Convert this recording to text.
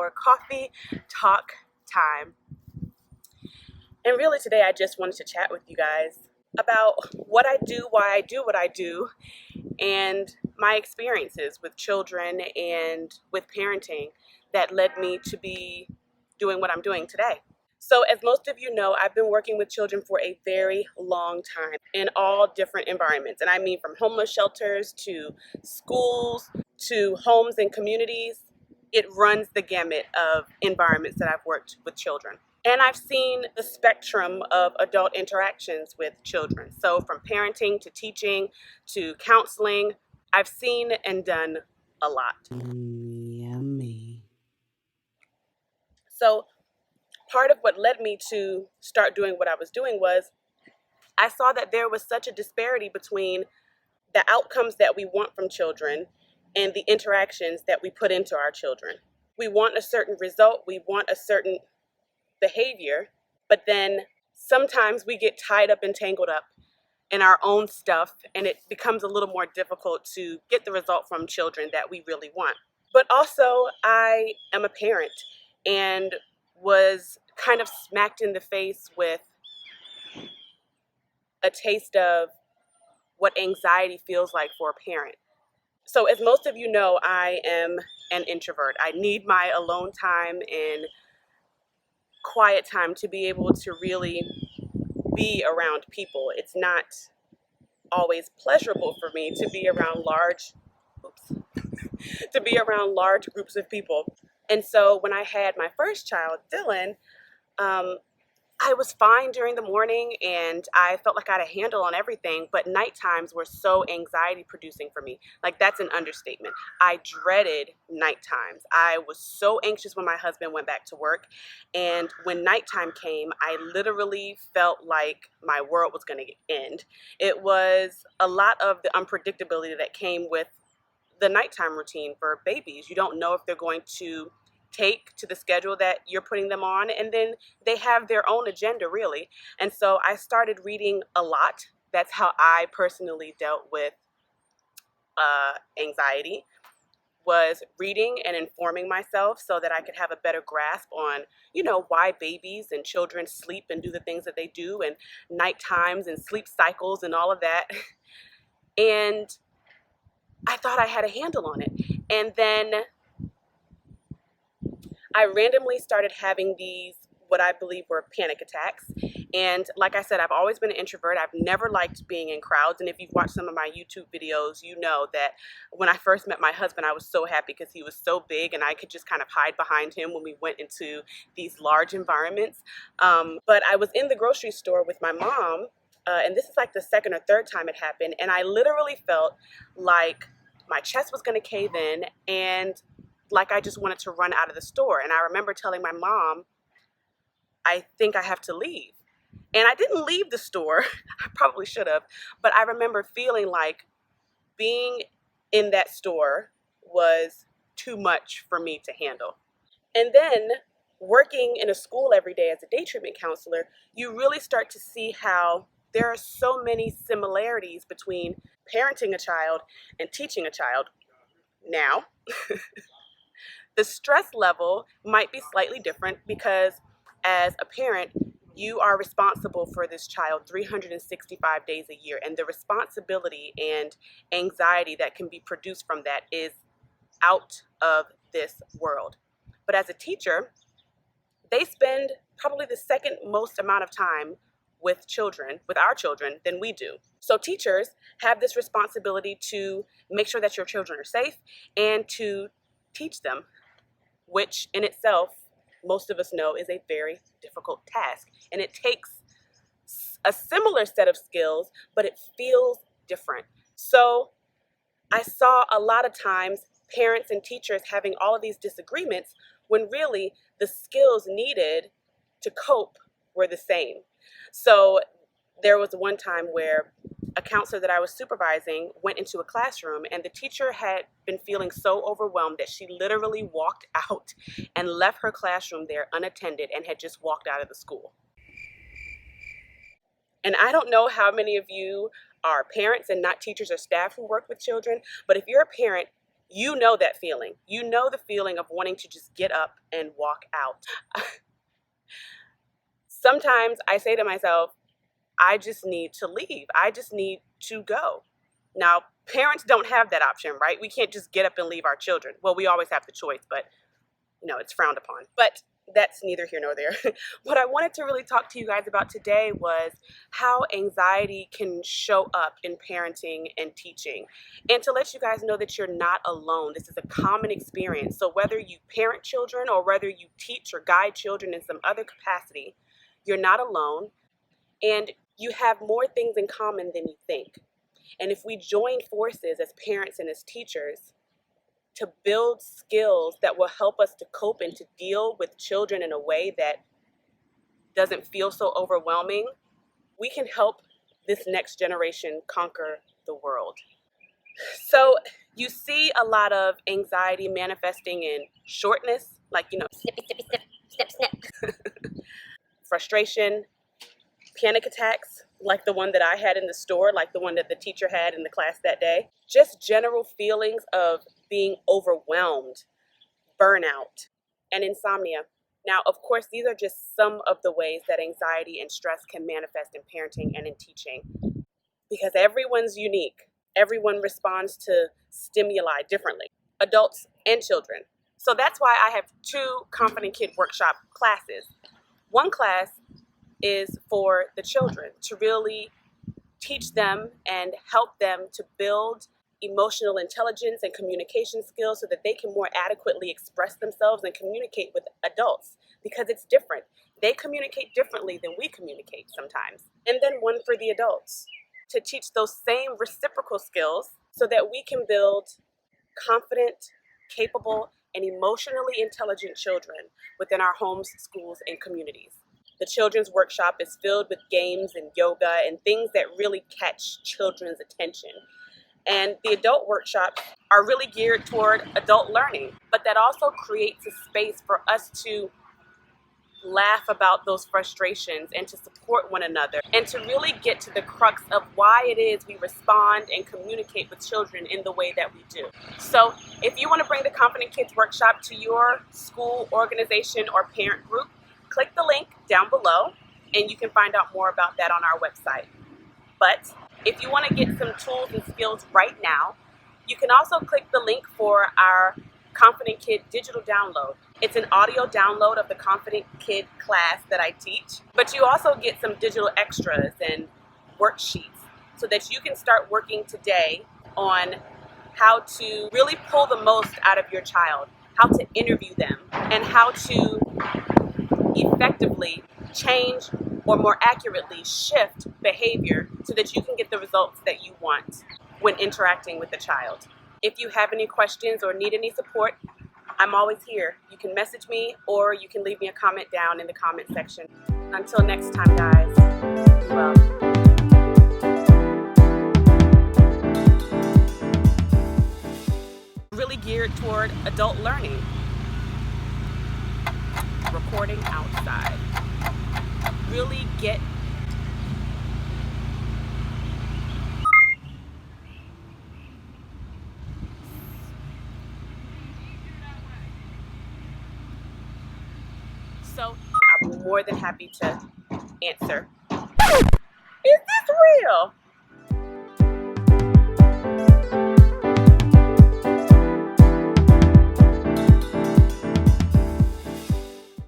for coffee talk time. And really today I just wanted to chat with you guys about what I do, why I do what I do, and my experiences with children and with parenting that led me to be doing what I'm doing today. So as most of you know, I've been working with children for a very long time in all different environments. And I mean from homeless shelters to schools to homes and communities. It runs the gamut of environments that I've worked with children. And I've seen the spectrum of adult interactions with children. So from parenting to teaching to counseling, I've seen and done a lot. Yummy. So part of what led me to start doing what I was doing was I saw that there was such a disparity between the outcomes that we want from children and the interactions that we put into our children. We want a certain result, we want a certain behavior, but then sometimes we get tied up and tangled up in our own stuff, and it becomes a little more difficult to get the result from children that we really want. But also, I am a parent and was kind of smacked in the face with a taste of what anxiety feels like for a parent. So as most of you know, I am an introvert. I need my alone time and quiet time to be able to really be around people. It's not always pleasurable for me to be around large groups of people. And so when I had my first child, Dylan, I was fine during the morning and I felt like I had a handle on everything, but night times were so anxiety producing for me. Like, that's an understatement. I dreaded night times. I was so anxious when my husband went back to work. And when nighttime came, I literally felt like my world was going to end. It was a lot of the unpredictability that came with the nighttime routine for babies. You don't know if they're going to take to the schedule that you're putting them on, and then they have their own agenda, really. And so I started reading a lot. That's how I personally dealt with anxiety, was reading and informing myself so that I could have a better grasp on, why babies and children sleep and do the things that they do, and night times and sleep cycles and all of that. And I thought I had a handle on it. And then I randomly started having these, what I believe were panic attacks. And like I said, I've always been an introvert. I've never liked being in crowds. And if you've watched some of my YouTube videos, you know that when I first met my husband, I was so happy because he was so big and I could just kind of hide behind him when we went into these large environments. But I was in the grocery store with my mom, and this is like the second or third time it happened. And I literally felt like my chest was going to cave in and like I just wanted to run out of the store. And I remember telling my mom, I think I have to leave. And I didn't leave the store. I probably should have. But I remember feeling like being in that store was too much for me to handle. And then working in a school every day as a day treatment counselor, you really start to see how there are so many similarities between parenting a child and teaching a child. Now, the stress level might be slightly different because as a parent, you are responsible for this child 365 days a year, and the responsibility and anxiety that can be produced from that is out of this world. But as a teacher, they spend probably the second most amount of time with children, with our children, than we do. So teachers have this responsibility to make sure that your children are safe and to teach them, which in itself, most of us know, is a very difficult task. And it takes a similar set of skills, but it feels different. So I saw a lot of times parents and teachers having all of these disagreements when really the skills needed to cope were the same. So there was one time where a counselor that I was supervising went into a classroom and the teacher had been feeling so overwhelmed that she literally walked out and left her classroom there unattended and had just walked out of the school. And I don't know how many of you are parents and not teachers or staff who work with children, but if you're a parent, You know that feeling. You know the feeling of wanting to just get up and walk out. Sometimes I say to myself, I just need to leave. I just need to go. Now, parents don't have that option, right? We can't just get up and leave our children. Well, we always have the choice, but it's frowned upon. But that's neither here nor there. What I wanted to really talk to you guys about today was how anxiety can show up in parenting and teaching, and to let you guys know that you're not alone. This is a common experience. So whether you parent children or whether you teach or guide children in some other capacity, you're not alone, and you have more things in common than you think. And if we join forces as parents and as teachers to build skills that will help us to cope and to deal with children in a way that doesn't feel so overwhelming, we can help this next generation conquer the world. So you see a lot of anxiety manifesting in shortness, like, snippy, snippy, snip, snip, snip. Frustration, panic attacks, like the one that I had in the store, like the one that the teacher had in the class that day. Just general feelings of being overwhelmed, burnout, and insomnia. Now, of course, these are just some of the ways that anxiety and stress can manifest in parenting and in teaching, because everyone's unique. Everyone responds to stimuli differently, adults and children. So that's why I have 2 Confident Kid Workshop classes. One class is for the children, to really teach them and help them to build emotional intelligence and communication skills so that they can more adequately express themselves and communicate with adults, because it's different. They communicate differently than we communicate sometimes. And then one for the adults, to teach those same reciprocal skills so that we can build confident, capable, and emotionally intelligent children within our homes, schools, and communities. The children's workshop is filled with games and yoga and things that really catch children's attention. And the adult workshops are really geared toward adult learning, but that also creates a space for us to laugh about those frustrations and to support one another and to really get to the crux of why it is we respond and communicate with children in the way that we do. So if you want to bring the Confident Kids Workshop to your school, organization, or parent group, click the link down below and you can find out more about that on our website. But if you want to get some tools and skills right now, you can also click the link for our Confident Kid digital download. It's an audio download of the Confident Kid class that I teach, but you also get some digital extras and worksheets so that you can start working today on how to really pull the most out of your child, how to interview them, and how to effectively change, or more accurately shift behavior so that you can get the results that you want when interacting with the child. If you have any questions or need any support, I'm always here. You can message me or you can leave me a comment down in the comment section. Until next time, guys, be well. Really geared toward adult learning. Recording outside. Really get so I'll be more than happy to answer. Is this real?